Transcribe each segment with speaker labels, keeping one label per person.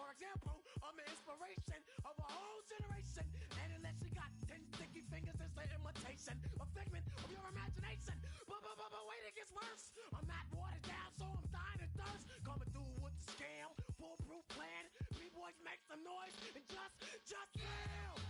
Speaker 1: For example, I'm an inspiration of a whole generation. And unless you got 10 sticky fingers, it's an imitation, a figment of your imagination. But wait, it gets worse. I'm not watered down, so I'm dying of thirst. Coming through with the scam, foolproof plan. B-boys make some noise and just fail.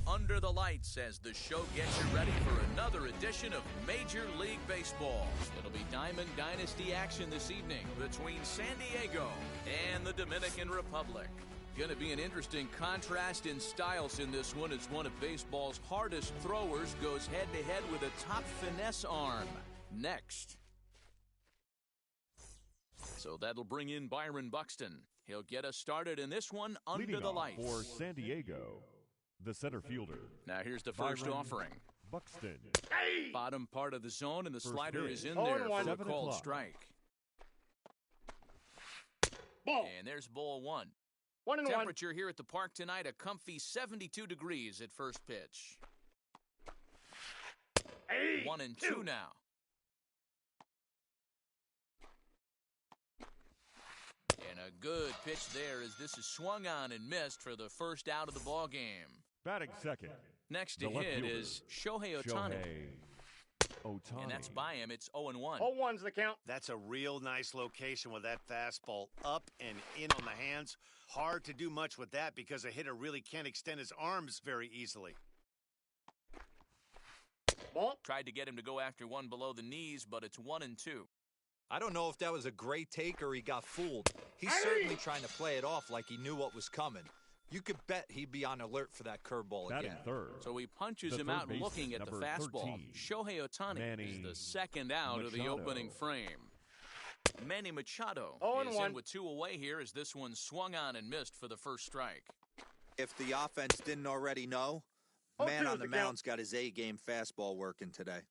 Speaker 2: Under the lights as the show gets you ready for another edition of Major League Baseball. It'll be Diamond Dynasty action this evening between San Diego and the Dominican Republic. Going to be an interesting contrast in styles in this one as one of baseball's hardest throwers goes head-to-head with a top finesse arm. Next. So that'll bring in Byron Buxton. He'll get us started in this one under the lights.
Speaker 3: For San Diego, the center fielder.
Speaker 2: Now here's the first
Speaker 3: Byron
Speaker 2: offering.
Speaker 3: Buxton.
Speaker 2: Bottom part of the zone, and the
Speaker 3: First
Speaker 2: slider
Speaker 3: pitch.
Speaker 2: is in there for a
Speaker 3: 7
Speaker 2: called
Speaker 3: o'clock.
Speaker 2: strike.
Speaker 4: Ball.
Speaker 2: And there's ball one.
Speaker 4: 1-1.
Speaker 2: Temperature here at the park tonight, a comfy 72 degrees at first pitch. 1-2 now. And a good pitch there as this is swung on and missed for the first out of the ball game.
Speaker 3: Batting second.
Speaker 2: Next
Speaker 3: The
Speaker 2: to
Speaker 3: left
Speaker 2: hit
Speaker 3: fielder,
Speaker 2: is Shohei Ohtani.
Speaker 3: Ohtani.
Speaker 2: And that's by him. It's 0-1.
Speaker 4: 0-1's the count.
Speaker 5: That's a real nice location with that fastball up and in on the hands. Hard to do much with that because a hitter really can't extend his arms very easily.
Speaker 4: Ball.
Speaker 2: Tried to get him to go after one below the knees, but it's 1-2.
Speaker 6: I don't know if that was a great take or he got fooled. He's certainly trying to play it off like he knew what was coming. You could bet he'd be on alert for that curveball
Speaker 3: Batting
Speaker 6: again.
Speaker 3: third.
Speaker 2: So he punches
Speaker 3: The
Speaker 2: him
Speaker 3: third
Speaker 2: out
Speaker 3: baseman,
Speaker 2: looking at the
Speaker 3: number
Speaker 2: fastball.
Speaker 3: 13,
Speaker 2: Shohei Ohtani
Speaker 3: Manny
Speaker 2: is the second out of the
Speaker 3: Machado.
Speaker 2: opening frame. Manny Machado
Speaker 4: 0-1.
Speaker 2: is in with two away here as this one swung on and missed for the first strike.
Speaker 7: If the offense didn't already know,
Speaker 4: 0-2
Speaker 7: man on
Speaker 4: is
Speaker 7: the
Speaker 4: the count.
Speaker 7: mound's got his A-game fastball working today.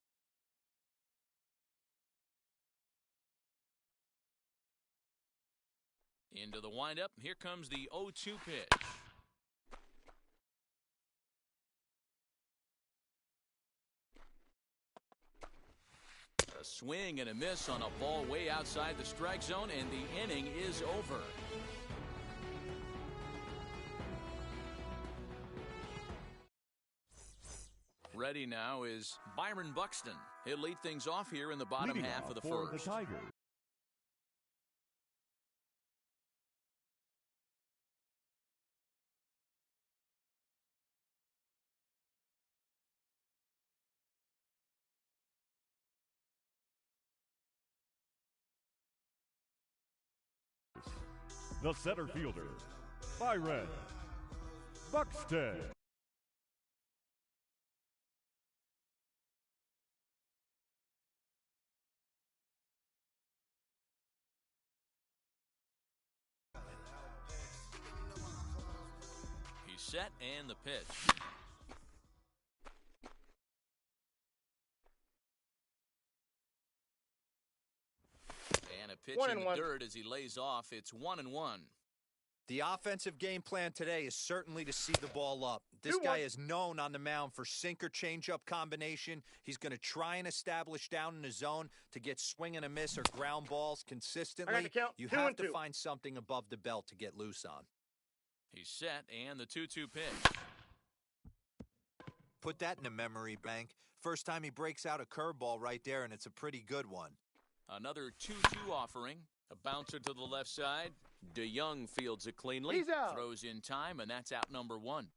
Speaker 2: Into the windup. Here comes the 0-2 pitch. A swing and a miss on a ball way outside the strike zone, and the inning is over. Ready now is Byron Buxton. He'll lead things off here in the bottom
Speaker 3: Leading
Speaker 2: half
Speaker 3: off
Speaker 2: of the
Speaker 3: for
Speaker 2: first.
Speaker 3: the Tigers. The center fielder, Byron Buxton.
Speaker 2: He's set and the pitch. And a pitch in the
Speaker 4: 1-1.
Speaker 2: dirt as he lays off. It's 1-1.
Speaker 6: The offensive game plan today is certainly to see the ball up. This
Speaker 4: 2-1.
Speaker 6: guy is known on the mound for sinker changeup combination. He's going to try and establish down in the zone to get swing and a miss or ground balls consistently.
Speaker 4: count.
Speaker 6: You
Speaker 4: 2-2.
Speaker 6: have to find something above the belt to get loose on.
Speaker 2: He's set, and the 2-2 pitch.
Speaker 6: Put that in a memory bank. First time he breaks out a curveball right there, and it's a pretty good one.
Speaker 2: Another 2-2 offering. A bouncer to the left side. DeYoung fields it cleanly.
Speaker 4: He's out.
Speaker 2: Throws in time, and that's out number 1.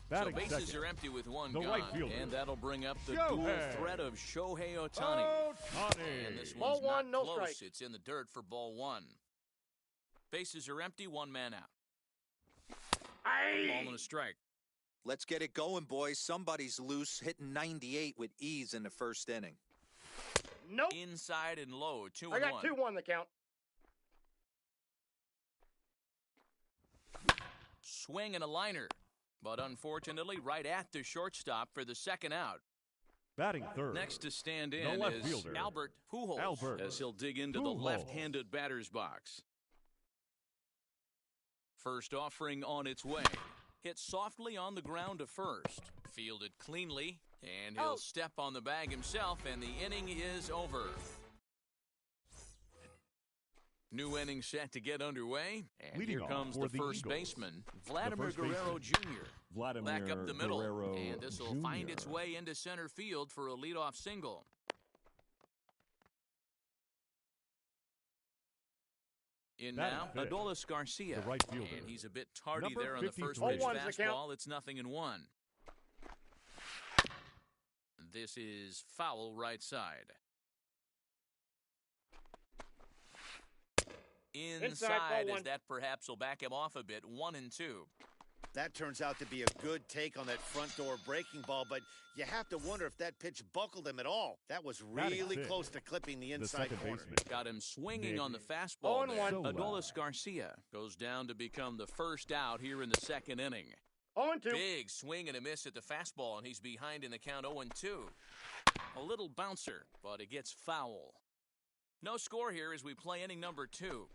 Speaker 3: Batting
Speaker 2: So bases
Speaker 3: second,
Speaker 2: are empty with one
Speaker 3: the
Speaker 2: gone,
Speaker 3: right fielder,
Speaker 2: and that'll bring up the
Speaker 3: Shohei.
Speaker 2: dual threat of Shohei Ohtani. And this
Speaker 4: Ball
Speaker 2: one's
Speaker 4: one,
Speaker 2: not
Speaker 4: no
Speaker 2: close.
Speaker 4: strike.
Speaker 2: It's in the dirt for ball 1. Bases are empty, 1 man out. Ball and a strike.
Speaker 7: Let's get it going, boys. Somebody's loose, hitting 98 with ease in the first inning.
Speaker 4: Nope.
Speaker 2: Inside and low, 2-1.
Speaker 4: I got 2-1 the count.
Speaker 2: Swing and a liner. But unfortunately, right at the shortstop for the second out.
Speaker 3: Batting third.
Speaker 2: Next to stand
Speaker 3: the
Speaker 2: in
Speaker 3: left
Speaker 2: is
Speaker 3: fielder,
Speaker 2: Albert Pujols,
Speaker 3: Albert
Speaker 2: as he'll dig into the
Speaker 3: Pujols.
Speaker 2: left-handed batter's box. First offering on its way. Hit softly on the ground to first. Fielded cleanly, and he'll step on the bag himself, and the inning is over. New inning set to get underway, and
Speaker 3: Leading
Speaker 2: here
Speaker 3: off
Speaker 2: comes
Speaker 3: for
Speaker 2: the
Speaker 3: the
Speaker 2: first
Speaker 3: Eagles,
Speaker 2: baseman, Vladimir
Speaker 3: first
Speaker 2: Guerrero
Speaker 3: baseman,
Speaker 2: Jr.
Speaker 3: Vladimir
Speaker 2: Back up the middle,
Speaker 3: Guerrero
Speaker 2: and this will find its
Speaker 3: Jr.
Speaker 2: way into center field for a leadoff single. In
Speaker 3: Batting
Speaker 2: now,
Speaker 3: fifth,
Speaker 2: Adolis Garcia,
Speaker 3: the right fielder,
Speaker 2: and he's a bit tardy
Speaker 3: number
Speaker 2: there on the first
Speaker 3: 53.
Speaker 2: pitch
Speaker 4: 0-1's the count.
Speaker 2: fastball. It's 0-1. This is foul right side. Inside,
Speaker 4: ball
Speaker 2: as
Speaker 4: 1.
Speaker 2: that perhaps will back him off a bit. 1-2.
Speaker 5: That turns out to be a good take on that front door breaking ball, but you have to wonder if that pitch buckled him at all. That was
Speaker 3: Batting
Speaker 5: really
Speaker 3: sixth,
Speaker 5: close to clipping the
Speaker 3: the
Speaker 5: inside
Speaker 3: second
Speaker 5: corner.
Speaker 3: baseman.
Speaker 2: Got him swinging
Speaker 3: Nick
Speaker 2: on the fastball there.
Speaker 4: 0-1.
Speaker 2: Adolis Garcia goes down to become the first out here in the second inning.
Speaker 4: 0-2.
Speaker 2: Big swing and a miss at the fastball, and he's behind in the count 0-2. A little bouncer, but it gets foul. No score here as we play inning number 2.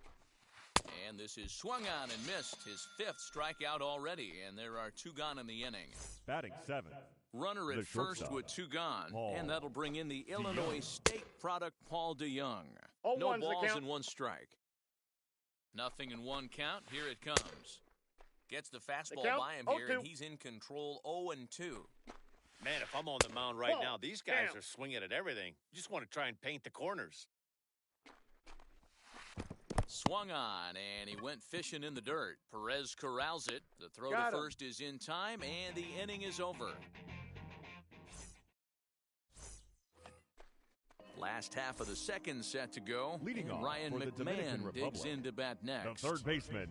Speaker 2: And this is swung on and missed, his 5th strikeout already, and there are 2 gone in the inning.
Speaker 3: Batting seventh,
Speaker 2: Runner
Speaker 3: the
Speaker 2: at first
Speaker 3: shortstop,
Speaker 2: with 2 gone,
Speaker 3: Paul
Speaker 2: and that'll bring in the
Speaker 3: DeYoung.
Speaker 2: Illinois State product, Paul DeYoung.
Speaker 4: 0-1's
Speaker 2: No
Speaker 4: the
Speaker 2: balls
Speaker 4: count.
Speaker 2: and 1 strike. Nothing in 1 count. Here it comes. Gets the fastball
Speaker 4: count,
Speaker 2: by him here,
Speaker 4: 0-2.
Speaker 2: and he's in control 0-2.
Speaker 5: Man, if I'm on the mound right
Speaker 4: Ball
Speaker 5: now, these guys
Speaker 4: down.
Speaker 5: are swinging at everything. You just want to try and paint the corners.
Speaker 2: Swung on, and he went fishing in the dirt. Perez corrals it. The throw
Speaker 4: Got
Speaker 2: to
Speaker 4: him.
Speaker 2: first is in time, and the inning is over. Last half of the second set to go.
Speaker 3: Leading off
Speaker 2: Ryan
Speaker 3: for the Dominican
Speaker 2: McMahon digs
Speaker 3: Republic,
Speaker 2: in to bat
Speaker 3: the
Speaker 2: next.
Speaker 3: third baseman,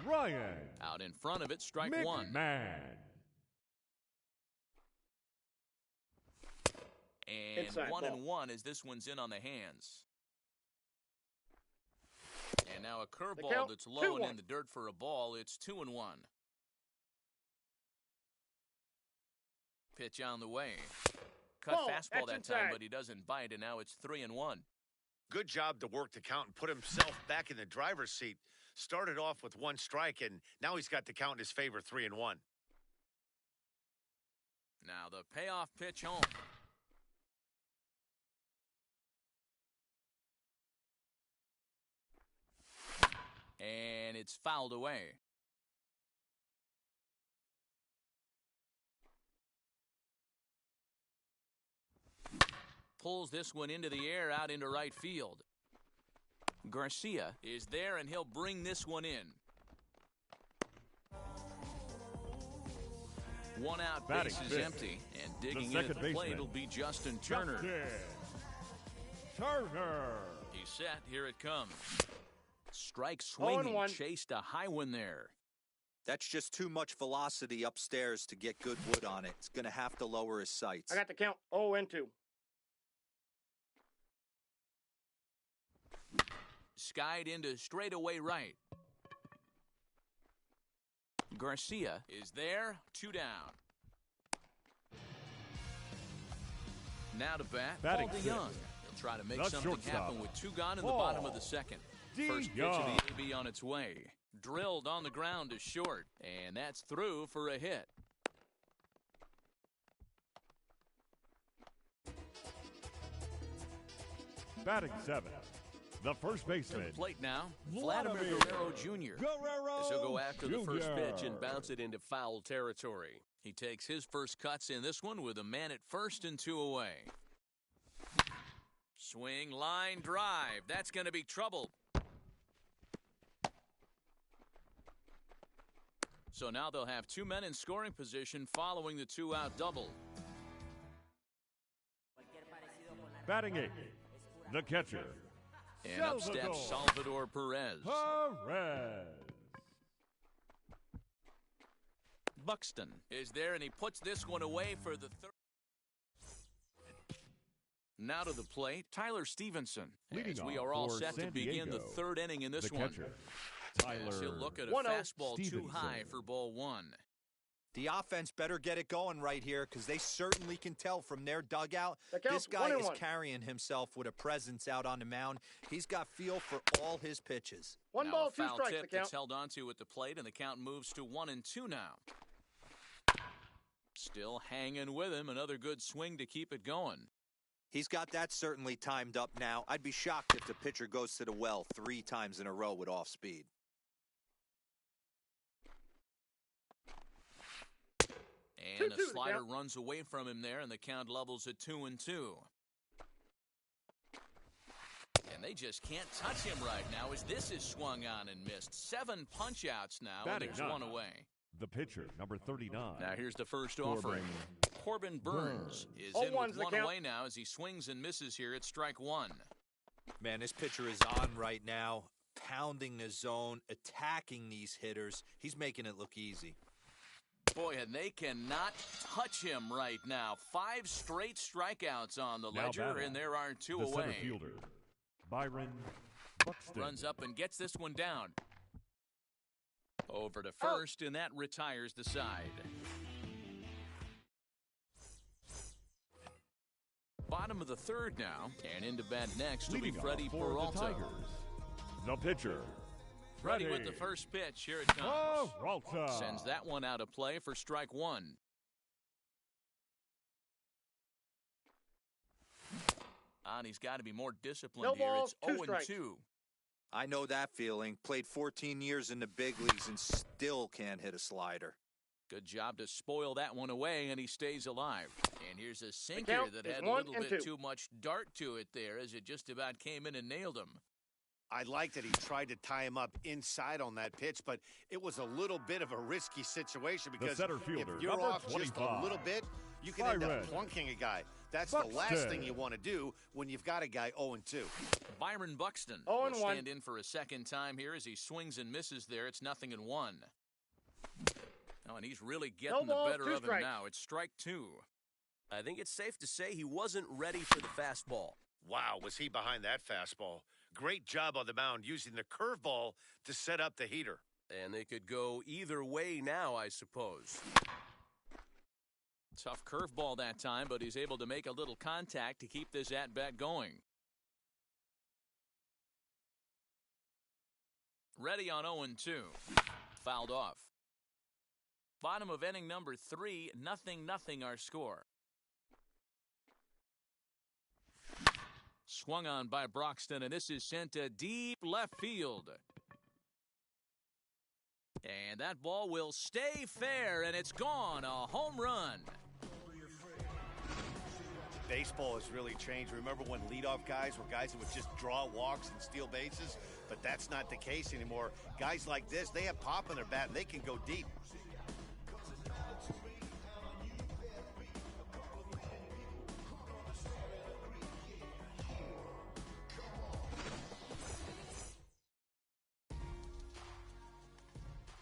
Speaker 3: Ryan
Speaker 2: Out in front of it, strike 1.
Speaker 3: McMahon.
Speaker 2: And
Speaker 4: Inside
Speaker 2: 1-1 as this one's in on the hands. And now a
Speaker 4: The
Speaker 2: curveball
Speaker 4: count,
Speaker 2: that's low and
Speaker 4: 2-1.
Speaker 2: in the dirt for a ball. It's 2-1. Pitch on the way. Cut
Speaker 4: Ball,
Speaker 2: fastball
Speaker 4: that's
Speaker 2: that time,
Speaker 4: inside.
Speaker 2: but he doesn't bite, and now it's 3-1.
Speaker 5: Good job to work the count and put himself back in the driver's seat. Started off with 1 strike, and now he's got the count in his favor, 3-1.
Speaker 2: Now the payoff pitch home. And it's fouled away. Pulls this one into the air out into right field. Garcia is there, and he'll bring this one in. 1 out,
Speaker 3: Batting
Speaker 2: base is
Speaker 3: fifth,
Speaker 2: empty, and digging in
Speaker 3: second
Speaker 2: at the plate
Speaker 3: baseman,
Speaker 2: will be Justin Turner.
Speaker 3: Justin Turner.
Speaker 2: He's set. Here it comes. Strike swinging,
Speaker 4: 0-1.
Speaker 2: chased a high one there.
Speaker 7: That's just too much velocity upstairs to get good wood on it. It's going to have to lower his sights.
Speaker 4: I got the count 0-2.
Speaker 2: Skied into straightaway right. Garcia is there, 2 down. Now to bat,
Speaker 3: Batting
Speaker 2: Paul DeYoung.
Speaker 3: sixth,
Speaker 2: He'll try to make
Speaker 3: the
Speaker 2: something
Speaker 3: shortstop,
Speaker 2: happen with 2 gone in the
Speaker 3: Paul
Speaker 2: bottom of the second. First pitch of
Speaker 3: DeYoung.
Speaker 2: the AB on its way. Drilled on the ground to short, and that's through for a hit.
Speaker 3: Batting seventh, The first
Speaker 2: To
Speaker 3: baseman.
Speaker 2: the plate now, Vladimir Guerrero Jr.
Speaker 3: Guerrero
Speaker 8: As he'll go after the first
Speaker 3: Jr.
Speaker 8: pitch and bounce it into foul territory.
Speaker 2: He takes his first cuts in this one with a man at first and 2 away. Swing, line, drive. That's going to be trouble. So now they'll have 2 men in scoring position following the 2-out double.
Speaker 3: Batting 8th, the catcher.
Speaker 2: And up steps Salvador Perez.
Speaker 3: Perez.
Speaker 2: Buxton is there, and he puts this one away for the third. Now to the plate, Tyler Stevenson.
Speaker 3: Leading
Speaker 2: As we
Speaker 3: off
Speaker 2: are all
Speaker 3: for
Speaker 2: set to
Speaker 3: San
Speaker 2: begin the
Speaker 3: Diego,
Speaker 2: third inning in this
Speaker 3: the
Speaker 2: one.
Speaker 3: catcher.
Speaker 2: As
Speaker 3: Tyler
Speaker 2: he'll look at a
Speaker 4: 1-0
Speaker 2: fastball too
Speaker 3: Stevenson.
Speaker 2: high for ball one.
Speaker 7: The offense better get it going right here because they certainly can tell from their dugout.
Speaker 4: The count,
Speaker 7: This guy is
Speaker 4: 1-1.
Speaker 7: carrying himself with a presence out on the mound. He's got feel for all his pitches.
Speaker 4: One
Speaker 2: Now
Speaker 4: ball,
Speaker 2: a
Speaker 4: 2
Speaker 2: foul
Speaker 4: strikes,
Speaker 2: tip
Speaker 4: the count.
Speaker 2: that's held onto at the plate, and the count moves to 1-2 now. Still hanging with him. Another good swing to keep it going.
Speaker 7: He's got that certainly timed up now. I'd be shocked if the pitcher goes to the well 3 times in a row with off speed.
Speaker 2: And
Speaker 4: 2-2
Speaker 2: a
Speaker 4: the
Speaker 2: slider
Speaker 4: count.
Speaker 2: runs away from him there, and the count levels at 2-2. And they just can't touch him right now as this is swung on and missed. 7 punch-outs now,
Speaker 3: Batting
Speaker 2: and there's 1
Speaker 3: ninth.
Speaker 2: away.
Speaker 3: The pitcher, number 39.
Speaker 2: Now here's the first offering. Corbin Burns is in
Speaker 4: 0-1's
Speaker 2: with
Speaker 4: the
Speaker 2: 1
Speaker 4: count.
Speaker 2: away now as he swings and misses here at strike 1.
Speaker 7: Man, this pitcher is on right now, pounding the zone, attacking these hitters. He's making it look easy.
Speaker 2: Boy, and they cannot touch him right now. 5 straight strikeouts on the
Speaker 3: Now
Speaker 2: ledger,
Speaker 3: batting,
Speaker 2: and there are 2
Speaker 3: the center
Speaker 2: away.
Speaker 3: fielder, Byron Buxton.
Speaker 2: Runs up and gets this one down. Over to first, and that retires the side. Bottom of the third now, and into bat next will be
Speaker 3: Leading off
Speaker 2: Freddie
Speaker 3: for
Speaker 2: Peralta.
Speaker 3: the Tigers, the pitcher,
Speaker 2: Freddie
Speaker 3: Freddie
Speaker 2: with the first pitch. Here it comes.
Speaker 3: Peralta.
Speaker 2: Sends that one out of play for strike 1. And he's got to be more disciplined
Speaker 4: No
Speaker 2: here.
Speaker 4: balls,
Speaker 2: It's
Speaker 4: 2 strikes.
Speaker 2: 0-2.
Speaker 7: I know that feeling. Played 14 years in the big leagues and still can't hit a slider.
Speaker 2: Good job to spoil that one away, and he stays alive. And here's a sinker
Speaker 4: count
Speaker 2: that
Speaker 4: is
Speaker 2: had a
Speaker 4: 1
Speaker 2: little
Speaker 4: and
Speaker 2: bit
Speaker 4: 2.
Speaker 2: too much dart to it there as it just about came in and nailed him.
Speaker 5: I like that he tried to tie him up inside on that pitch, but it was a little bit of a risky situation because
Speaker 3: center
Speaker 5: if
Speaker 3: fielder,
Speaker 5: you're
Speaker 3: number
Speaker 5: off just
Speaker 3: 25,
Speaker 5: a little bit, you can end
Speaker 3: Byron
Speaker 5: up plunking a guy. That's the last
Speaker 3: Buxton.
Speaker 5: thing you want to do when you've got a guy 0-2.
Speaker 2: Byron Buxton
Speaker 4: 0-1.
Speaker 2: will stand in for a second time here as he swings and misses there. It's 0-1. Oh, and he's really getting
Speaker 4: No balls,
Speaker 2: the better
Speaker 4: 2
Speaker 2: of him
Speaker 4: strikes.
Speaker 2: now. It's strike 2.
Speaker 8: I think it's safe to say he wasn't ready for the fastball.
Speaker 5: Wow, was he behind that fastball? Great job on the mound using the curveball to set up the heater.
Speaker 8: And they could go either way now, I suppose.
Speaker 2: Tough curveball that time, but he's able to make a little contact to keep this at-bat going. Ready on 0-2. Fouled off. Bottom of inning number 3, 0-0 our score. Swung on by Broxton, and this is sent to deep left field. And that ball will stay fair, and it's gone. A home run.
Speaker 5: Baseball has really changed. Remember when leadoff guys were guys that would just draw walks and steal bases? But that's not the case anymore. Guys like this, they have pop in their bat, and they can go deep.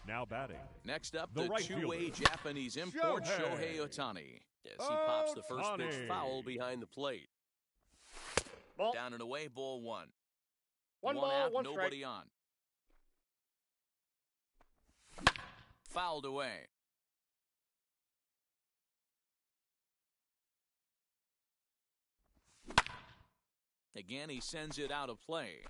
Speaker 3: Now batting,
Speaker 2: Next up,
Speaker 3: The
Speaker 2: the
Speaker 3: right
Speaker 2: two-way
Speaker 3: fielder,
Speaker 2: Japanese import,
Speaker 3: Shohei
Speaker 2: Shohei Ohtani.
Speaker 8: Yes, he pops the first pitch
Speaker 3: Ohtani.
Speaker 8: foul behind the plate.
Speaker 4: Ball.
Speaker 2: Down and away, ball 1.
Speaker 4: 1
Speaker 2: One
Speaker 4: ball,
Speaker 2: out,
Speaker 4: 1 strike.
Speaker 2: nobody on. Fouled away. Again, he sends it out of play.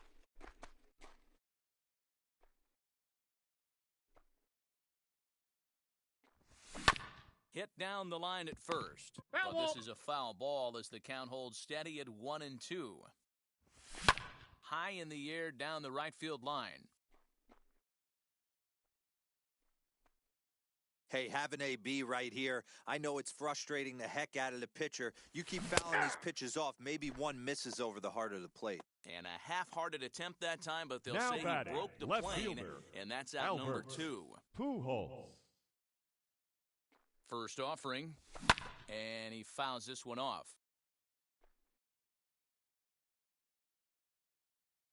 Speaker 2: Hit down the line at first.
Speaker 4: Foul
Speaker 2: But this
Speaker 4: ball.
Speaker 2: is a foul ball as the count holds steady at 1-2. high in the air down the right field line.
Speaker 7: Hey, have an AB right here. I know it's frustrating the heck out of the pitcher. You keep fouling these pitches off, maybe one misses over the heart of the plate.
Speaker 2: And a half-hearted attempt that time, but they'll
Speaker 3: Now
Speaker 2: say
Speaker 3: batting,
Speaker 2: he broke the
Speaker 3: left
Speaker 2: plane,
Speaker 3: fielder,
Speaker 2: and that's out number
Speaker 3: Albert
Speaker 2: 2.
Speaker 3: Pujols.
Speaker 2: First offering, and he fouls this one off.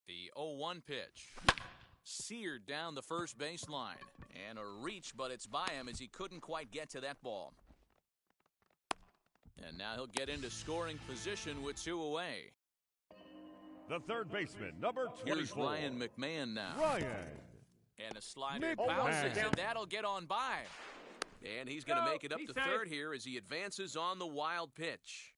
Speaker 2: The 0-1 pitch. Seared down the first baseline. And a reach, but it's by him as he couldn't quite get to that ball. And now he'll get into scoring position with 2 away.
Speaker 3: The third baseman, number 24.
Speaker 2: Here's Ryan McMahon now.
Speaker 3: Ryan.
Speaker 2: And a slider
Speaker 3: McMahon.
Speaker 2: bounces, and that'll get on by. And he's going to make it up to
Speaker 4: safe.
Speaker 2: third here as he advances on the wild pitch.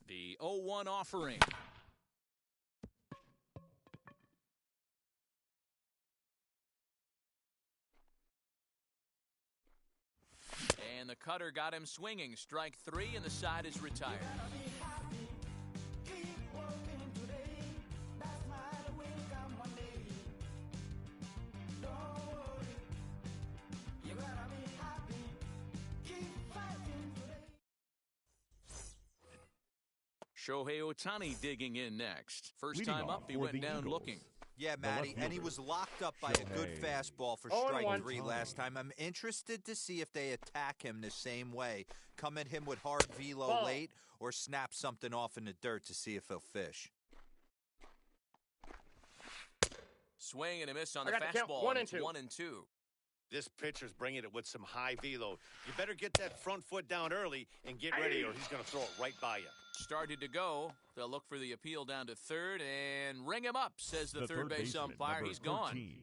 Speaker 2: The 0-1 offering. And the cutter got him swinging. Strike 3, and the side is retired. Shohei Ohtani digging in next. First
Speaker 3: Leading
Speaker 2: time
Speaker 3: off
Speaker 2: up, he
Speaker 3: for
Speaker 2: went
Speaker 3: the
Speaker 2: down
Speaker 3: Eagles.
Speaker 2: looking.
Speaker 7: Yeah,
Speaker 3: The left
Speaker 7: Matty, and he
Speaker 3: fielder,
Speaker 7: was locked up by a good
Speaker 3: Shohei
Speaker 7: fastball for
Speaker 4: 0-1.
Speaker 7: strike 3 last time. I'm interested to see if they attack him the same way. Come at him with hard velo
Speaker 4: Ball.
Speaker 7: late or snap something off in the dirt to see if he'll fish.
Speaker 2: Swing and a miss on
Speaker 4: I
Speaker 2: the
Speaker 4: got the count.
Speaker 2: fastball.
Speaker 4: 1 and
Speaker 2: It's
Speaker 4: 2.
Speaker 2: 1-2.
Speaker 5: This pitcher's bringing it with some high velo. You better get that front foot down early and get ready, or he's going to throw it right by you.
Speaker 2: Started to go. They'll look for the appeal down to third and ring him up, says the third base
Speaker 3: baseman,
Speaker 2: umpire.
Speaker 3: number
Speaker 2: He's gone.
Speaker 3: 13,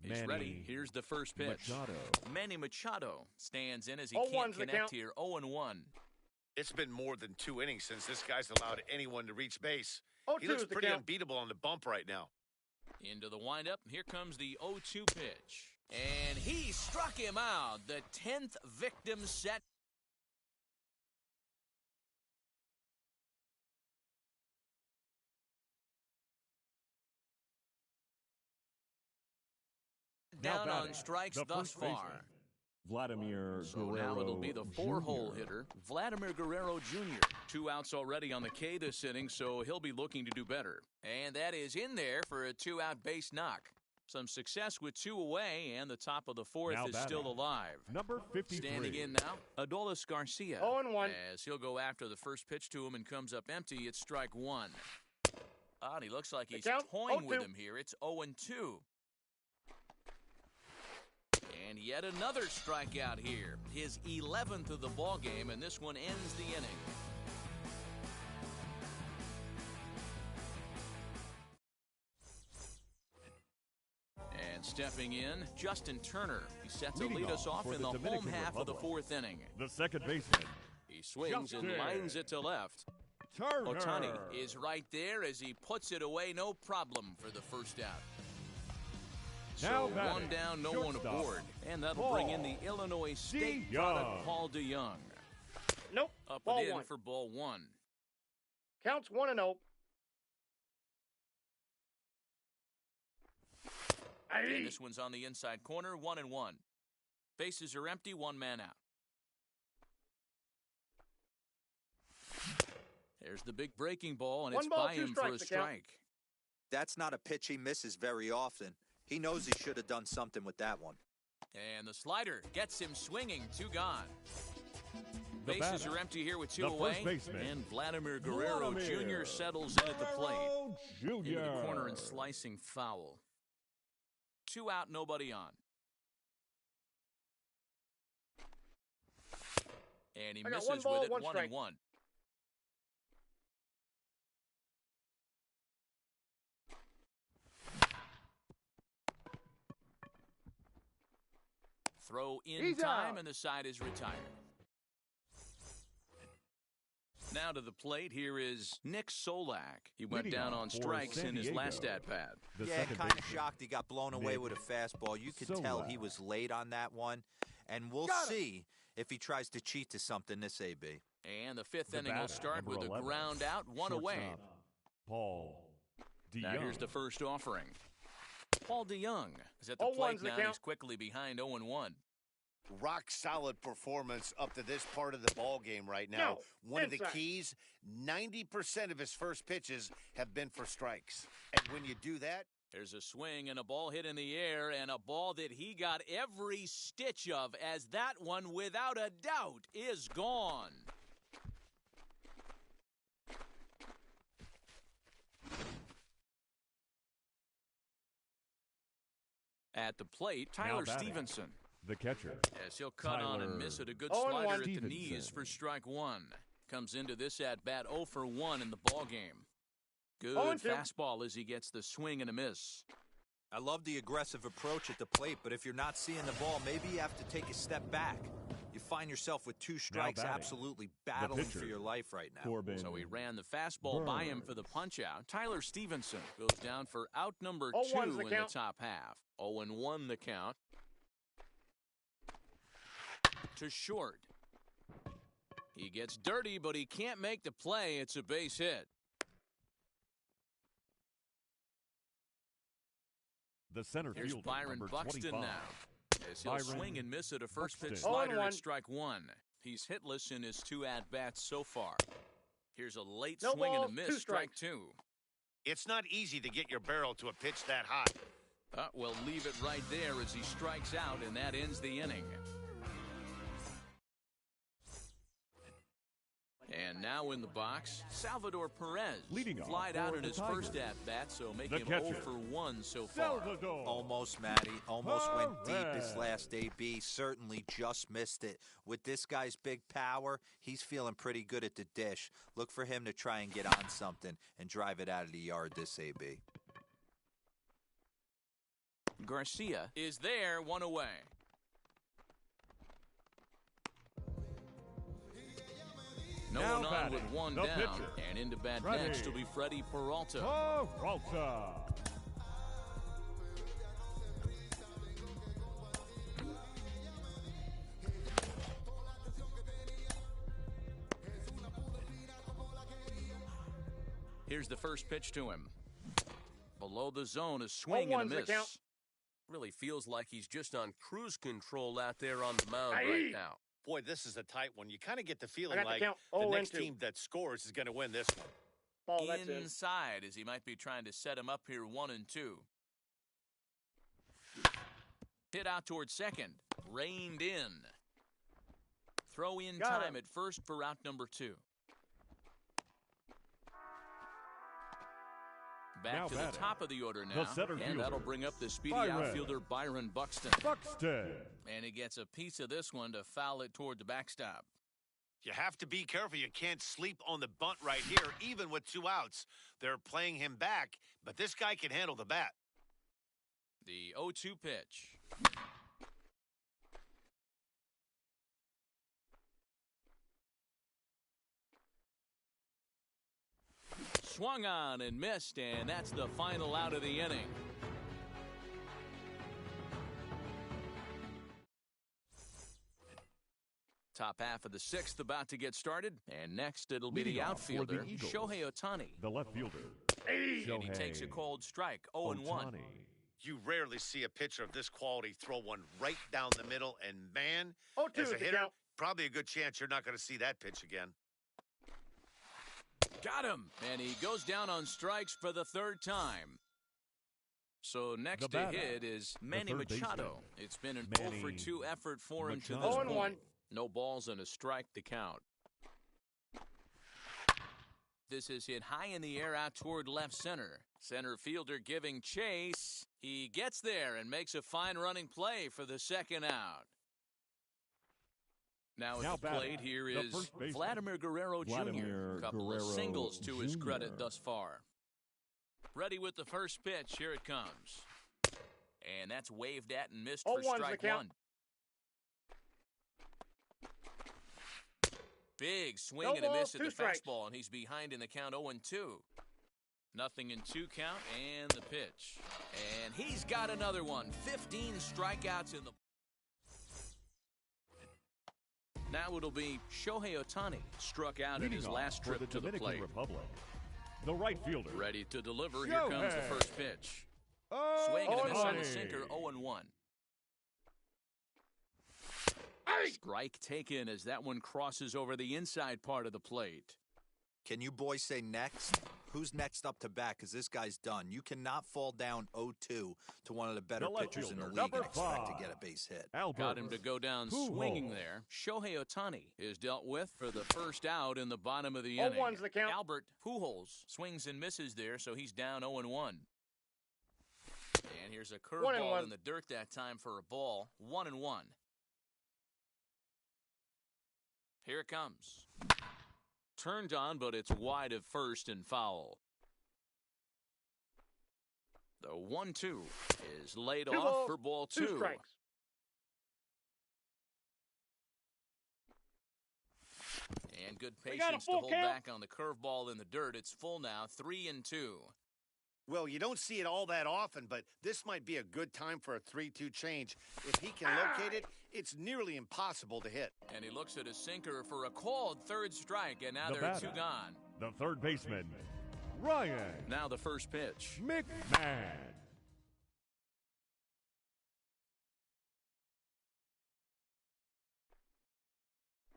Speaker 2: He's
Speaker 3: Manny
Speaker 2: ready. Here's the first pitch.
Speaker 3: Machado.
Speaker 2: Manny Machado stands in as he
Speaker 4: 0-1's
Speaker 2: can't
Speaker 4: the
Speaker 2: connect
Speaker 4: count.
Speaker 2: here. 0-1.
Speaker 5: It's been more than 2 innings since this guy's allowed anyone to reach base.
Speaker 4: 0-2
Speaker 5: He looks
Speaker 4: is the
Speaker 5: pretty
Speaker 4: count.
Speaker 5: unbeatable on the bump right now.
Speaker 2: Into the windup. Here comes the 0-2 pitch. And he struck him out. The 10th victim set. Down
Speaker 3: batting,
Speaker 2: on strikes
Speaker 3: the
Speaker 2: thus
Speaker 3: first baseman,
Speaker 2: far.
Speaker 3: Vladimir
Speaker 2: So
Speaker 3: Guerrero
Speaker 2: now it'll be the 4-hole
Speaker 3: Jr.
Speaker 2: hitter, Vladimir Guerrero Jr. 2 outs already on the K this inning, so he'll be looking to do better. And that is in there for a 2-out base knock. Some success with 2 away, and the top of the 4th
Speaker 3: Now
Speaker 2: is
Speaker 3: batting,
Speaker 2: still alive.
Speaker 3: Number 53.
Speaker 2: Standing in now, Adolis Garcia.
Speaker 4: 0-1.
Speaker 2: As he'll go after the first pitch to him and comes up empty, it's strike 1. And he looks like he's
Speaker 4: count,
Speaker 2: toying with
Speaker 4: 0-2.
Speaker 2: him here. It's 0-2. And yet another strikeout here. His 11th of the ball game, and this one ends the inning. And stepping in, Justin Turner. He's set to
Speaker 3: Leading
Speaker 2: lead us off
Speaker 3: for
Speaker 2: in
Speaker 3: the
Speaker 2: the home
Speaker 3: Dominican
Speaker 2: half of the
Speaker 3: Republic.
Speaker 2: 4th inning.
Speaker 3: The second baseman,
Speaker 2: He swings and
Speaker 3: Justin
Speaker 2: lines it to left.
Speaker 3: Turner.
Speaker 2: Ohtani is right there as he puts it away, no problem for the first out.
Speaker 3: Now
Speaker 2: So
Speaker 3: batting,
Speaker 2: one down, no one
Speaker 3: shortstop,
Speaker 2: aboard. And that'll bring in the
Speaker 3: Paul
Speaker 2: Illinois State
Speaker 3: DeYoung.
Speaker 2: product, Paul DeYoung.
Speaker 4: Nope.
Speaker 2: Up
Speaker 4: Ball
Speaker 2: and in
Speaker 4: 1.
Speaker 2: for ball 1.
Speaker 4: Counts 1-0.
Speaker 2: And this one's on the inside corner, 1-1. Bases are empty, 1 man out. There's the big breaking ball, and it's
Speaker 4: 1 ball,
Speaker 2: by
Speaker 4: 2
Speaker 2: him for a
Speaker 4: strikes to count.
Speaker 2: strike.
Speaker 7: That's not a pitch he misses very often. He knows he should have done something with that one.
Speaker 2: And the slider gets him swinging. 2 gone.
Speaker 3: The
Speaker 2: Bases
Speaker 3: batter,
Speaker 2: are empty here with 2
Speaker 3: the
Speaker 2: away.
Speaker 3: first baseman,
Speaker 2: And Vladimir Guerrero Jr. settles in at the plate.
Speaker 3: Jr.
Speaker 2: Into the corner and slicing foul. 2 out, nobody on. And he misses with it, 1-1. Throw in time, and the side is retired. Now to the plate, here is Nick Solak. He went down on strikes in his last at-bat.
Speaker 7: Yeah, kind of shocked he got blown away with a fastball. You could tell he was late on that one. And we'll see if he tries to cheat to something this AB.
Speaker 2: And the 5th inning will start with a ground out, 1 away.
Speaker 3: Paul DeYoung.
Speaker 2: Now here's the first offering. Paul DeYoung is at the plate now. He's quickly behind 0-1.
Speaker 5: Rock solid performance up to this part of the ball game right now. One of the keys, 90% of his first pitches have been for strikes. And when you do that,
Speaker 2: there's a swing and a ball hit in the air, and a ball that he got every stitch of, as that one, without a doubt, is gone. At the plate, Tyler Stevenson.
Speaker 3: The catcher.
Speaker 2: As he'll cut on and miss it. A good slider at the knees for strike 1. Comes into this at-bat 0 for 1 in the ball game. Good fastball as he gets the swing and a miss.
Speaker 7: I love the aggressive approach at the plate, but if you're not seeing the ball, maybe you have to take a step back. You find yourself with 2 strikes absolutely battling for your life right now.
Speaker 2: So he ran the fastball by him for the punch-out. Tyler Stevenson goes down for out number 2 in the top half. 0-1 the count. To short. He gets dirty, but he can't make the play. It's a base hit.
Speaker 3: The center
Speaker 2: Here's
Speaker 3: fielder,
Speaker 2: Byron
Speaker 3: number
Speaker 2: Buxton
Speaker 3: 25.
Speaker 2: Now. As he'll swing and miss at a first-pitch slider at strike 1. He's hitless in his 2 at-bats so far. Here's a late swing and a miss, strike 2.
Speaker 5: It's not easy to get your barrel to a pitch that high.
Speaker 2: Well, leave it right there as he strikes out, and that ends the inning. And now in the box, Salvador Perez.
Speaker 3: Leading off
Speaker 2: flied out
Speaker 3: for
Speaker 2: in
Speaker 3: the
Speaker 2: his
Speaker 3: Tigers.
Speaker 2: first at-bat, so making him
Speaker 3: catcher,
Speaker 2: 0 for 1 so far.
Speaker 3: Salvador.
Speaker 7: Almost, Matty. Almost went deep
Speaker 3: Perez.
Speaker 7: his last AB. Certainly just missed it. With this guy's big power, he's feeling pretty good at the dish. Look for him to try and get on something and drive it out of the yard this AB.
Speaker 2: Garcia is there, 1 away. No one on with 1 down,
Speaker 3: pitcher.
Speaker 2: and into bat
Speaker 3: Ready.
Speaker 2: next will be Freddie Peralta.
Speaker 3: Peralta.
Speaker 2: Here's the first pitch to him. Below the zone, a swing and a miss.
Speaker 8: Really feels like he's just on cruise control out there on the mound right now.
Speaker 5: Boy, this is a tight one. You kind of get the feeling like
Speaker 4: count.
Speaker 5: the next team that scores is going to win this one.
Speaker 4: Ball, that's
Speaker 2: Inside, as he might be trying to set him up here 1-2. Hit out towards second. Reined in. Throw in time at first for out number 2. Back to the top of the order now, and that'll bring up the speedy outfielder Byron Buxton. And he gets a piece of this one to foul it toward the backstop.
Speaker 5: You have to be careful. You can't sleep on the bunt right here, even with 2 outs. They're playing him back, but this guy can handle the bat.
Speaker 2: The 0-2 pitch. Swung on and missed, and that's the final out of the inning. Top half of the 6th about to get started, and next it'll be the outfielder, Shohei Ohtani.
Speaker 3: The left fielder,
Speaker 2: And he takes a cold strike, 0-1.
Speaker 5: You rarely see a pitcher of this quality throw one right down the middle, and man,
Speaker 4: 0-2
Speaker 5: as a hitter,
Speaker 4: count.
Speaker 5: probably a good chance you're not going to see that pitch again.
Speaker 2: Got him, and he goes down on strikes for the 3rd time. So next to hit is Manny Machado. It's been an
Speaker 3: Manny
Speaker 2: 0-for-2 effort for him to this
Speaker 3: Machado.
Speaker 2: point. No balls and a strike to count. This is hit high in the air out toward left center. Center fielder giving chase. He gets there and makes a fine running play for the second out. Now at the plate here is Vladimir Guerrero Jr. A couple of singles to his credit thus far. Ready with the first pitch. Here it comes. And that's waved at and missed for strike one. Big swing and a miss at the fastball, and he's behind in the count 0-2. Nothing in 2 count, and the pitch. And he's got another one. 15 strikeouts in the... Now it'll be Shohei Ohtani, struck out in his last trip to the plate.
Speaker 3: Republic. The right fielder.
Speaker 2: Ready to deliver. Here comes the first pitch. Swing and a miss on the sinker, 0-1. Strike taken as that one crosses over the inside part of the plate.
Speaker 7: Can you boys say next? Who's next up to bat? Because this guy's done. You cannot fall down 0-2 to one of the better pitchers in the league and expect to get a base hit.
Speaker 2: Got him to go down swinging there. Shohei Ohtani is dealt with for the first out in the bottom of the inning.
Speaker 4: The count.
Speaker 2: Albert Pujols swings and misses there, so he's down 0-1. And here's a curveball in the dirt that time for a ball. 1-1. Here it comes. Turned on, but it's wide of first and foul. The 1-2 is laid off for ball 2.
Speaker 4: 2 strikes.
Speaker 2: And good patience to hold back on the curveball in the dirt. It's full now, 3-2.
Speaker 5: Well, you don't see it all that often, but this might be a good time for a 3-2 change. If he can locate it, it's nearly impossible to hit.
Speaker 2: And he looks at his sinker for a called third strike, and now there are 2 gone.
Speaker 3: The third baseman, Ryan.
Speaker 2: Now the first pitch.
Speaker 3: McMahon.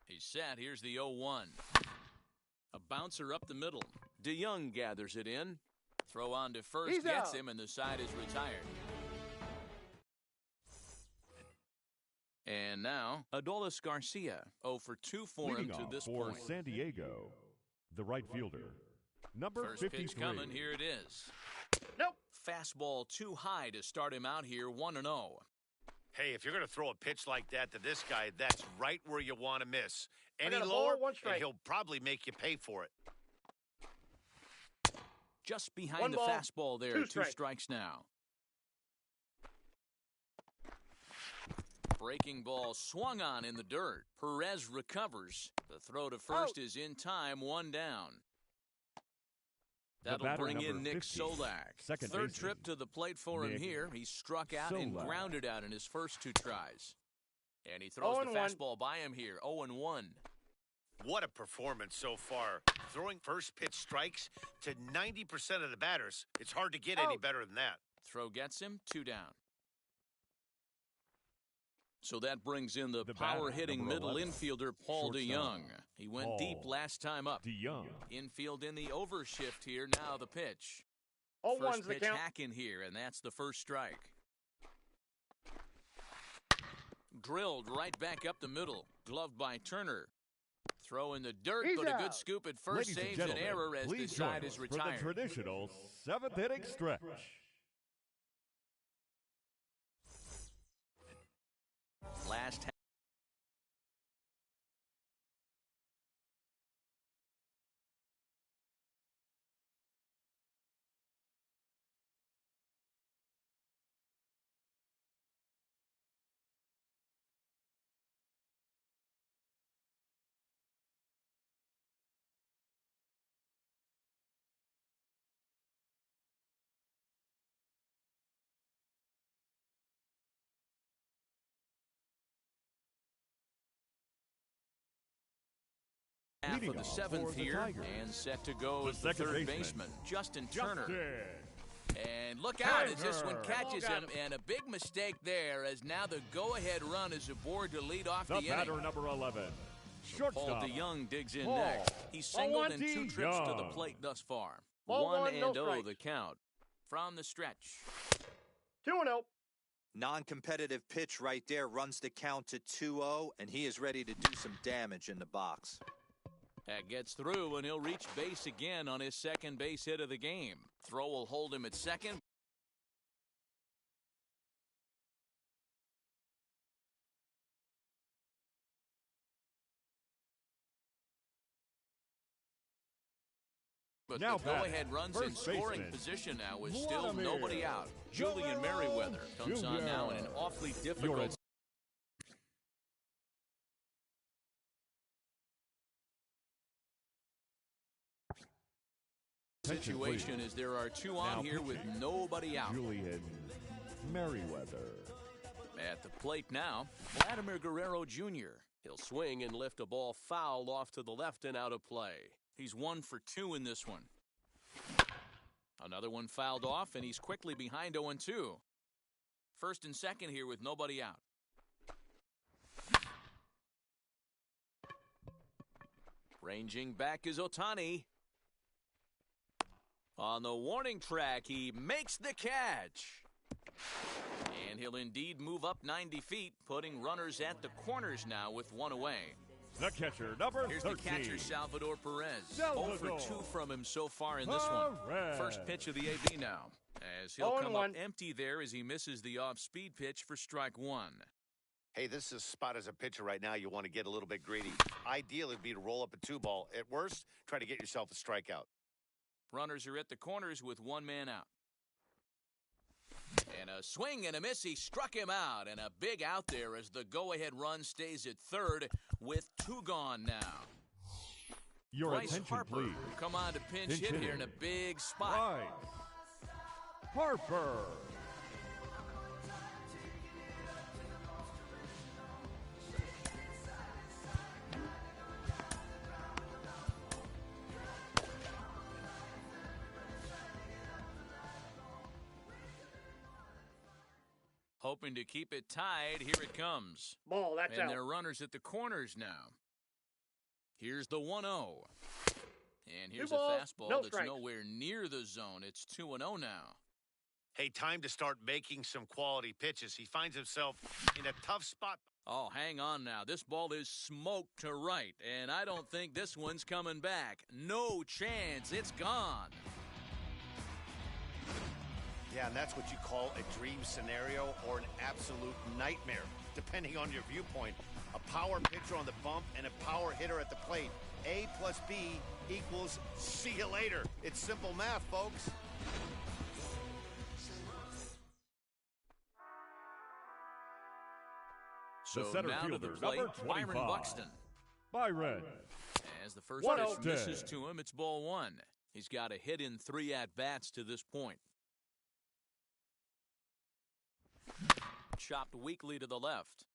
Speaker 2: He's set. Here's the 0-1. A bouncer up the middle. DeYoung gathers it in. Throw on to first, gets him, and the side is retired. And now, Adolis Garcia, 0-for-2 for him to this
Speaker 3: for
Speaker 2: point.
Speaker 3: San Diego, the right fielder, number
Speaker 2: First
Speaker 3: 53.
Speaker 2: pitch coming, here it is.
Speaker 4: Nope.
Speaker 2: Fastball too high to start him out here, 1-0.
Speaker 5: Hey, if you're going to throw a pitch like that to this guy, that's right where you want to miss. Any
Speaker 4: got a
Speaker 5: lower,
Speaker 4: ball, 1 strike.
Speaker 5: and he'll probably make you pay for it.
Speaker 2: Just behind
Speaker 4: 1
Speaker 2: the
Speaker 4: ball,
Speaker 2: fastball there,
Speaker 4: 2
Speaker 2: 2 strikes now. Breaking ball swung on in the dirt. Perez recovers. The throw to first is in time, 1 down. That'll bring in Nick
Speaker 3: 50,
Speaker 2: Solak.
Speaker 3: second
Speaker 2: Third
Speaker 3: baseman.
Speaker 2: trip to the plate for him
Speaker 3: Nick
Speaker 2: here. He struck out and
Speaker 3: Solak.
Speaker 2: grounded out in his first 2 tries. And he throws the
Speaker 4: 0-1.
Speaker 2: fastball by him here, 0-1.
Speaker 5: What a performance so far. Throwing first pitch strikes to 90% of the batters. It's hard to get any better than that.
Speaker 2: Throw gets him, 2 down. So that brings in the power-hitting
Speaker 3: number
Speaker 2: middle
Speaker 3: 11,
Speaker 2: infielder Paul
Speaker 3: shortstop,
Speaker 2: DeYoung. He went
Speaker 3: Paul
Speaker 2: deep last time up.
Speaker 3: DeYoung.
Speaker 2: Infield in the overshift here. Now the pitch.
Speaker 4: 0-1's
Speaker 2: First
Speaker 4: the
Speaker 2: pitch
Speaker 4: count.
Speaker 2: hack in here, and that's the first strike. Drilled right back up the middle. Gloved by Turner. Throw in the dirt,
Speaker 4: He's
Speaker 2: but a good
Speaker 4: out.
Speaker 2: scoop at first.
Speaker 3: Ladies and
Speaker 2: Saves an
Speaker 3: gentlemen,
Speaker 2: error as the
Speaker 3: please
Speaker 2: side
Speaker 3: join
Speaker 2: is
Speaker 3: us
Speaker 2: retired.
Speaker 3: for the traditional 7th inning stretch.
Speaker 2: Last half. Half of the 7th here, and set to go as the third baseman, Justin Turner. And look out as this one catches him, and a big mistake there as now the go-ahead run is aboard to lead off the
Speaker 3: The
Speaker 2: inning.
Speaker 3: batter, number 11,
Speaker 2: Paul
Speaker 3: shortstop.
Speaker 2: DeYoung digs in
Speaker 3: Paul
Speaker 2: next. He's singled in 2 trips to the
Speaker 3: DeYoung.
Speaker 2: plate thus far.
Speaker 4: Ball
Speaker 2: 1
Speaker 4: 1, no
Speaker 2: and 0
Speaker 4: strikes.
Speaker 2: the count. From the stretch.
Speaker 4: 2-0.
Speaker 6: Non-competitive pitch right there runs the count to 2-0, and he is ready to do some damage in the box.
Speaker 2: That gets through, and he'll reach base again on his second base hit of the game. Throw will hold him at second. But
Speaker 3: Now
Speaker 2: the go-ahead runs in scoring position now with still nobody out. Julian Merriweather comes on now in an awfully difficult situation as there are two on here with nobody out.
Speaker 3: Julian Merriweather.
Speaker 2: At the plate now, Vladimir Guerrero Jr.
Speaker 8: He'll swing and lift a ball foul off to the left and out of play.
Speaker 2: He's 1 for 2 in this one. Another one fouled off, and he's quickly behind 0-2. First and second here with nobody out. Ranging back is Ohtani. On the warning track, he makes the catch. And he'll indeed move up 90 feet, putting runners at the corners now with one away.
Speaker 3: The catcher, number
Speaker 2: Here's
Speaker 3: 13.
Speaker 2: the catcher, Salvador Perez. 0 for 2 from him so far in this one. First pitch of the AB now, as he'll come up empty there as he misses the off-speed pitch for strike 1.
Speaker 5: Hey, this is a spot as a pitcher right now. You want to get a little bit greedy. Ideal would be to roll up a 2-ball. At worst, try to get yourself a strikeout.
Speaker 2: Runners are at the corners with one man out. And a swing and a miss. He struck him out. And a big out there as the go-ahead run stays at third with 2 gone now.
Speaker 3: Your
Speaker 2: Bryce
Speaker 3: attention,
Speaker 2: Harper
Speaker 3: please.
Speaker 2: will come on to pinch hit here in a big spot.
Speaker 3: Bryce Harper.
Speaker 2: Hoping to keep it tied. Here it comes.
Speaker 4: Ball, that's out.
Speaker 2: And there are runners at the corners now. Here's the 1-0. And here's a fastball that's nowhere near the zone. It's 2-0 now.
Speaker 5: Hey, time to start making some quality pitches. He finds himself in a tough spot.
Speaker 2: Oh, hang on now. This ball is smoked to right, and I don't think this one's coming back. No chance. It's gone.
Speaker 5: Yeah, and that's what you call a dream scenario or an absolute nightmare, depending on your viewpoint. A power pitcher on the bump and a power hitter at the plate. A plus B equals see you later. It's simple math, folks.
Speaker 2: So now to the plate, Byron Buxton.
Speaker 3: Byron.
Speaker 2: As the first pitch misses to him, it's ball 1. He's got a hit in 3 at-bats to this point. Chopped weakly to the left.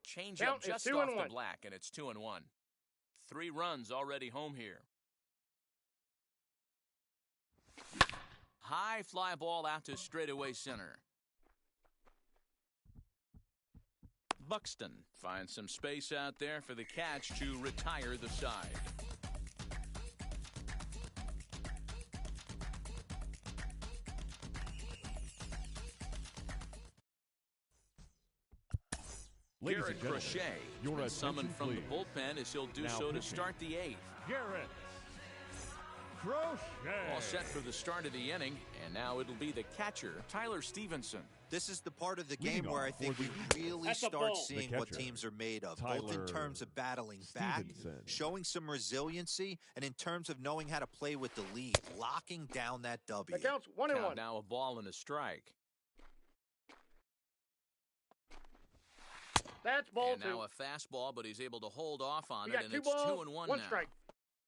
Speaker 2: Changeup just off the black, and it's 2-1. 3 runs already home here. High fly ball out to straightaway center. Buxton finds some space out there for the catch to retire the side. Garrett Crochet is summoned from the bullpen as he'll do so to start the 8th.
Speaker 3: Garrett Crochet.
Speaker 2: All set for the start of the inning, and now it'll be the catcher, Tyler Stevenson.
Speaker 7: This is the part of the game where I think we really start seeing what teams are made of, both in terms of battling back, showing some resiliency, and in terms of knowing how to play with the lead, locking down that W.
Speaker 4: That counts 1-1.
Speaker 2: Now a ball and a strike.
Speaker 4: That's ball
Speaker 2: and
Speaker 4: 2.
Speaker 2: Now a fastball, but he's able to hold off on
Speaker 4: it,
Speaker 2: and it's 2-1 now.
Speaker 4: 1 strike.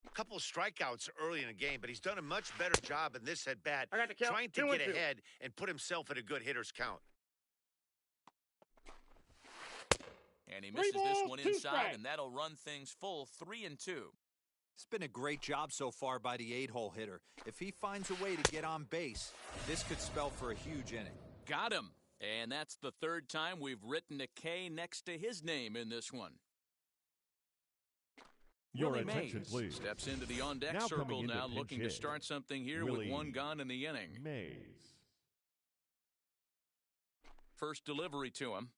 Speaker 5: A couple of strikeouts early in the game, but he's done a much better job in this at-bat, trying to
Speaker 4: 2-2.
Speaker 5: get ahead and put himself at a good hitter's count.
Speaker 2: And he misses this one inside, and that'll run things full 3-2.
Speaker 6: It's been a great job so far by the 8-hole hitter. If he finds a way to get on base, this could spell for a huge inning.
Speaker 2: Got him. And that's the 3rd time we've written a K next to his name in this one.
Speaker 3: Your
Speaker 2: Willie
Speaker 3: attention,
Speaker 2: Mays
Speaker 3: please.
Speaker 2: steps into the on-deck
Speaker 3: Now
Speaker 2: circle
Speaker 3: coming in
Speaker 2: now,
Speaker 3: to pinch
Speaker 2: looking to
Speaker 3: hit,
Speaker 2: start something here
Speaker 3: Willie
Speaker 2: with one gone in the inning.
Speaker 3: Mays.
Speaker 2: First delivery to him.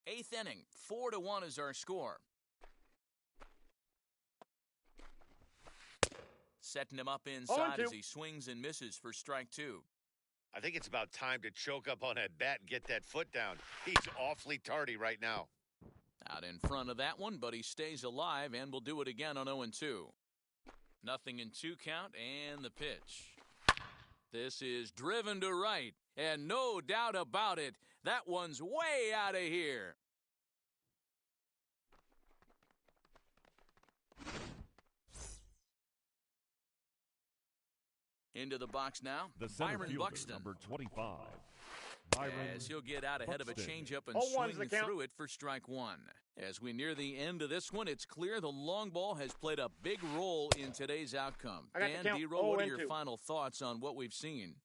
Speaker 2: Eighth inning, 4-1 is our score. Setting him up inside as he swings and misses for strike two.
Speaker 5: I think it's about time to choke up on that bat and get that foot down. He's awfully tardy right now.
Speaker 2: Out in front of that one, but he stays alive and will do it again on 0-2. Nothing in 2 count and the pitch. This is driven to right, and no doubt about it, that one's way out of here. Into the box now,
Speaker 3: The center
Speaker 2: Byron
Speaker 3: fielder,
Speaker 2: Buxton.
Speaker 3: number 25.
Speaker 2: As he'll get out ahead of a changeup and
Speaker 4: 0-1's
Speaker 2: swing
Speaker 4: the count.
Speaker 2: through it for strike one. As we near the end of this one, it's clear the long ball has played a big role in today's outcome.
Speaker 4: I got the
Speaker 2: Dan
Speaker 4: count.
Speaker 2: D-Roll, what are your
Speaker 4: 0-2.
Speaker 2: final thoughts on what we've seen?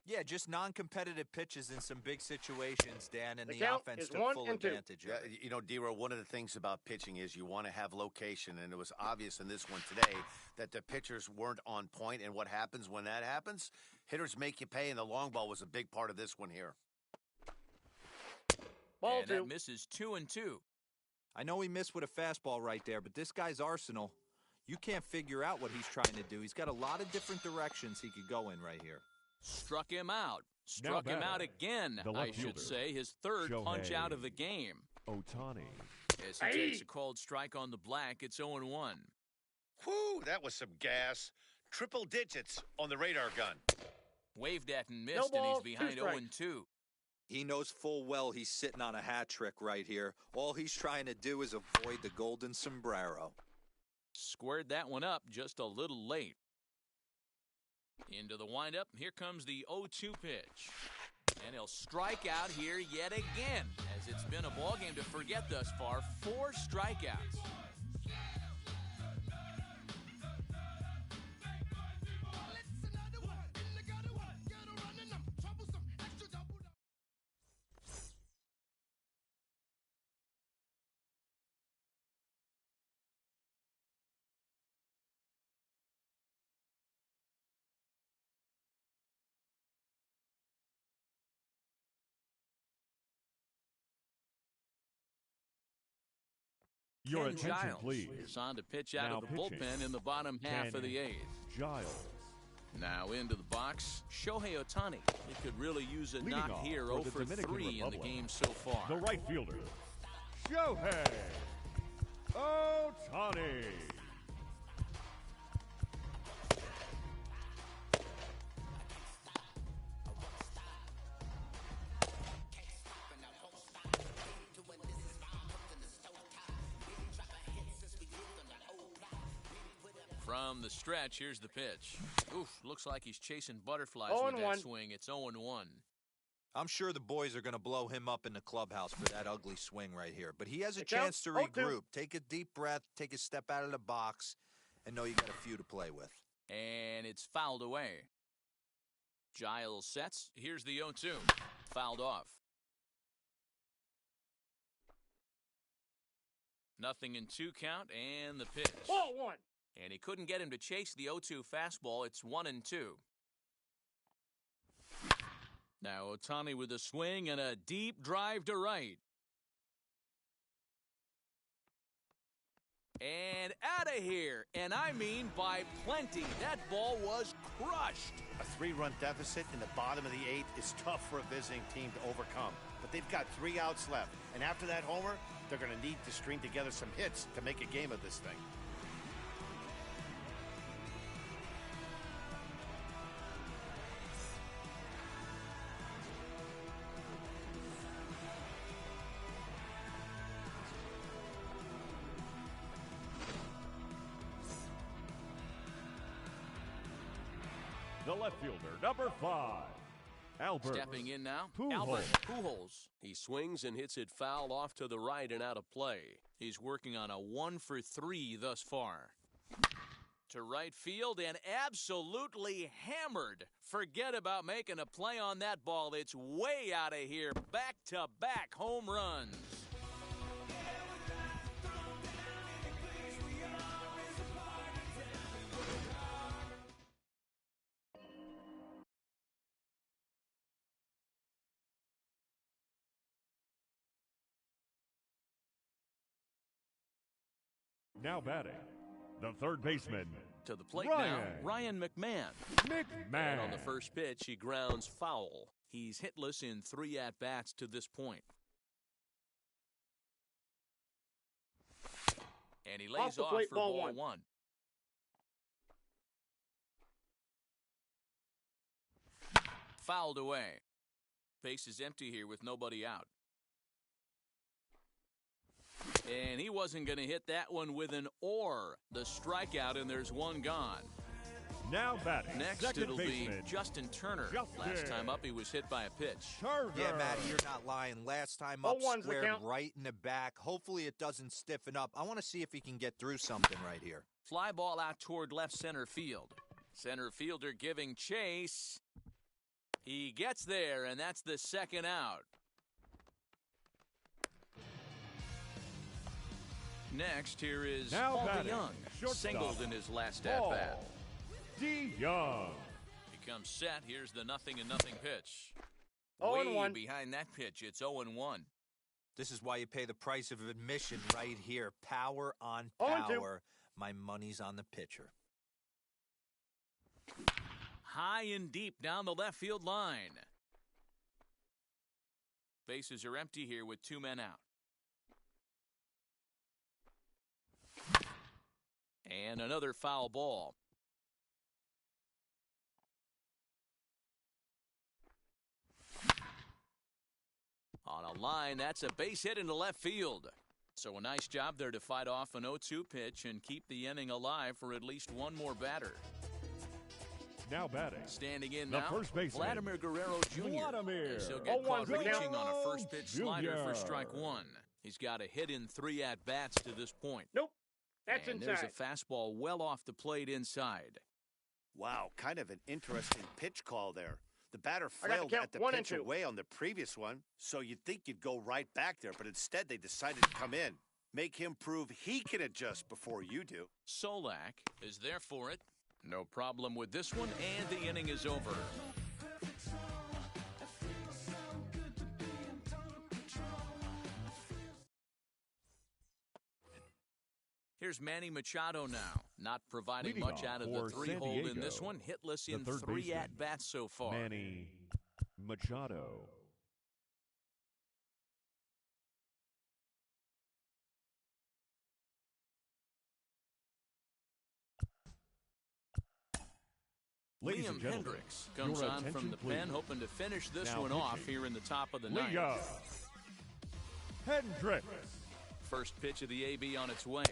Speaker 6: Yeah, just non-competitive pitches in some big situations, Dan, and
Speaker 4: The
Speaker 6: the
Speaker 4: count
Speaker 6: offense
Speaker 4: is
Speaker 6: took
Speaker 4: 1
Speaker 6: full
Speaker 4: and 2.
Speaker 6: advantage of
Speaker 5: Yeah,
Speaker 6: it.
Speaker 5: you know, D-Roll, one of the things about pitching is you want to have location, and it was obvious in this one today that the pitchers weren't on point, and what happens when that happens? Hitters make you pay, and the long ball was a big part of this one here.
Speaker 4: Ball
Speaker 2: And
Speaker 4: 2.
Speaker 2: that misses 2-2.
Speaker 6: I know he missed with a fastball right there, but this guy's arsenal, you can't figure out what he's trying to do. He's got a lot of different directions he could go in right here.
Speaker 2: Struck him out. Struck him out again,
Speaker 3: the
Speaker 2: I
Speaker 3: left
Speaker 2: should
Speaker 3: fielder,
Speaker 2: say. His third punch out of the game.
Speaker 3: Ohtani.
Speaker 2: As he takes a called strike on the black, it's 0-1.
Speaker 5: Whew, that was some gas. Triple digits on the radar gun.
Speaker 2: Waved at and
Speaker 4: No
Speaker 2: missed, and he's
Speaker 4: balls, 2
Speaker 2: behind
Speaker 4: strikes.
Speaker 2: 0-2.
Speaker 6: He knows full well he's sitting on a hat trick right here. All he's trying to do is avoid the golden sombrero.
Speaker 2: Squared that one up just a little late. Into the windup, here comes the 0-2 pitch. And he'll strike out here yet again, as it's been a ball game to forget thus far. 4 strikeouts.
Speaker 3: Your
Speaker 2: Ken
Speaker 3: attention,
Speaker 2: Giles
Speaker 3: please.
Speaker 2: is on to pitch out
Speaker 3: Now
Speaker 2: of the
Speaker 3: pitching.
Speaker 2: bullpen in the bottom half
Speaker 3: Ken
Speaker 2: of the 8th.
Speaker 3: Giles.
Speaker 2: Now into the box, Shohei Ohtani. He could really use a
Speaker 3: Leading
Speaker 2: knock
Speaker 3: off
Speaker 2: here,
Speaker 3: for
Speaker 2: 0
Speaker 3: the
Speaker 2: for
Speaker 3: Dominican
Speaker 2: 3 in the
Speaker 3: Republic,
Speaker 2: game so far.
Speaker 3: The right fielder, Shohei Ohtani.
Speaker 2: From the stretch, here's the pitch. Oof, looks like he's chasing butterflies
Speaker 4: 0-1.
Speaker 2: with that swing. It's 0-1.
Speaker 6: I'm sure the boys are going to blow him up in the clubhouse for that ugly swing right here. But he has a
Speaker 4: The count,
Speaker 6: chance to
Speaker 4: 0-2.
Speaker 6: regroup. Take a deep breath, take a step out of the box, and know you got a few to play with.
Speaker 2: And it's fouled away. Giles sets. Here's the 0-2. Fouled off. Nothing in 2 count and the pitch.
Speaker 4: Ball 1.
Speaker 2: And he couldn't get him to chase the 0-2 fastball. It's 1-2. Now Ohtani with a swing and a deep drive to right. And out of here. And I mean by plenty. That ball was crushed.
Speaker 5: A 3-run deficit in the bottom of the 8th is tough for a visiting team to overcome. But they've got 3 outs left. And after that homer, they're going to need to string together some hits to make a game of this thing.
Speaker 3: The left fielder, number 5, Albert.
Speaker 2: Stepping in now,
Speaker 3: Pujols.
Speaker 2: Albert Pujols.
Speaker 8: He swings and hits it foul off to the right and out of play.
Speaker 2: He's working on a 1 for 3 thus far. To right field and absolutely hammered. Forget about making a play on that ball. It's way out of here. Back-to-back home runs.
Speaker 3: Now batting, the third baseman.
Speaker 2: To the plate now, Ryan McMahon. And on the first pitch, he grounds foul. He's hitless in 3 at-bats to this point. And he lays off for ball one. Fouled away. Base is empty here with nobody out. And he wasn't going to hit that one with an or. The strikeout, and there's one gone.
Speaker 3: Now batting.
Speaker 2: Next, it'll be Justin Turner. Last time up, he was hit by a pitch.
Speaker 7: Yeah, Matty, you're not lying. Last time up, squared right in the back. Hopefully it doesn't stiffen up. I want to see if he can get through something right here.
Speaker 2: Fly ball out toward left center field. Center fielder giving chase. He gets there, and that's the second out. Next, here is Paul DeYoung, singled in his last at-bat.
Speaker 3: DeYoung.
Speaker 2: He comes set. Here's the 0-0 pitch.
Speaker 4: 0-1.
Speaker 2: Behind that pitch, it's 0-1.
Speaker 7: This is why you pay the price of admission right here. Power on power. My money's on the pitcher.
Speaker 2: High and deep down the left field line. Bases are empty here with 2 men out. And another foul ball. On a line, that's a base hit into left field. So a nice job there to fight off an 0-2 pitch and keep the inning alive for at least one more batter.
Speaker 3: Now batting.
Speaker 2: Standing in
Speaker 3: the
Speaker 2: now,
Speaker 3: first baseman,
Speaker 2: Vladimir Guerrero Jr. He'll get caught reaching on a first pitch slider for strike one. He's got a hit in 3 at-bats to this point.
Speaker 4: Nope. That's
Speaker 2: and
Speaker 4: inside.
Speaker 2: There's a fastball well off the plate inside.
Speaker 5: Wow, kind of an interesting pitch call there. The batter flailed at the pitch away on the previous one, so you'd think you'd go right back there, but instead they decided to come in. Make him prove he can adjust before you do.
Speaker 2: Solak is there for it. No problem with this one, and the inning is over. Here's Manny Machado now, not providing much out of the 3-hole in this one. Hitless in 3 at-bats so far.
Speaker 3: Manny Machado.
Speaker 2: Liam Hendricks comes on from the pen, hoping to finish this one off here in the top of the ninth.
Speaker 3: Hendricks.
Speaker 2: First pitch of the AB on its way.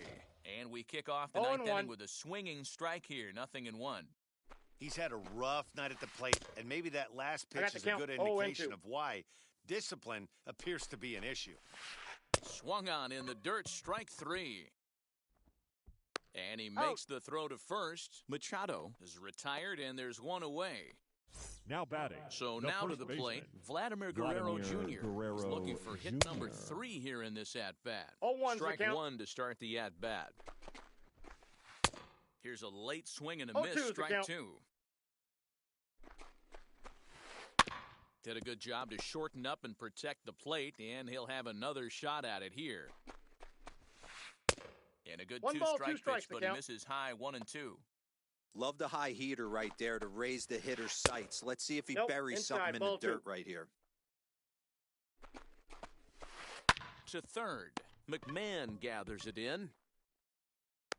Speaker 2: And we kick off the ninth inning with a swinging strike here, 0-1.
Speaker 5: He's had a rough night at the plate, and maybe that last pitch is a good indication of why discipline appears to be an issue.
Speaker 2: Swung on in the dirt, strike 3. And he makes the throw to first. Machado is retired, and there's one away.
Speaker 3: Now batting.
Speaker 2: So now to the plate, Vladimir Guerrero Jr. is looking for hit number 3 here in this at-bat. Strike 1 to start the at-bat. Here's a late swing and a miss, strike 2. Did a good job to shorten up and protect the plate, and he'll have another shot at it here. And a good 2-strike pitch, but he misses high 1 and 2.
Speaker 7: Love the high heater right there to raise the hitter's sights. Let's see if he buries something in the dirt right here.
Speaker 2: To third, McMahon gathers it in.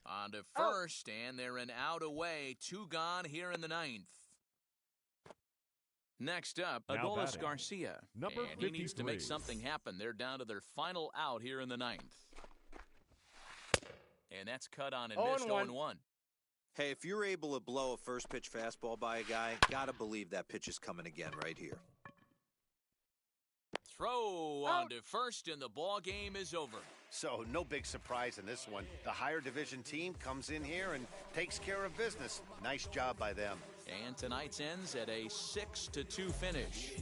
Speaker 2: On to first, and they're an out away. 2 gone here in the ninth. Next up, Adolis Garcia. And he needs to make something happen. They're down to their final out here in the ninth. And that's cut on and missed 0-1.
Speaker 7: Hey, if you're able to blow a first pitch fastball by a guy, gotta believe that pitch is coming again right here.
Speaker 2: Throw on to first, and the ball game is over.
Speaker 5: So no big surprise in this one. The higher division team comes in here and takes care of business. Nice job by them.
Speaker 2: And tonight's ends at a 6-2 finish.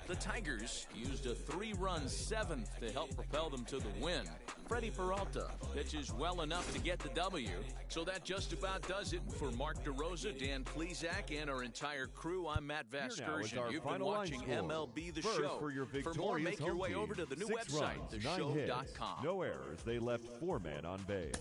Speaker 2: The Tigers used a 3-run 7th to help propel them to the win. Freddie Peralta pitches well enough to get the W. So that just about does it for Mark DeRosa, Dan Klezak, and our entire crew. I'm Matt Vasgersian. You've been watching MLB The Show. For more, make your way over to the new website, theshow.com.
Speaker 3: No errors. They left 4 men on base.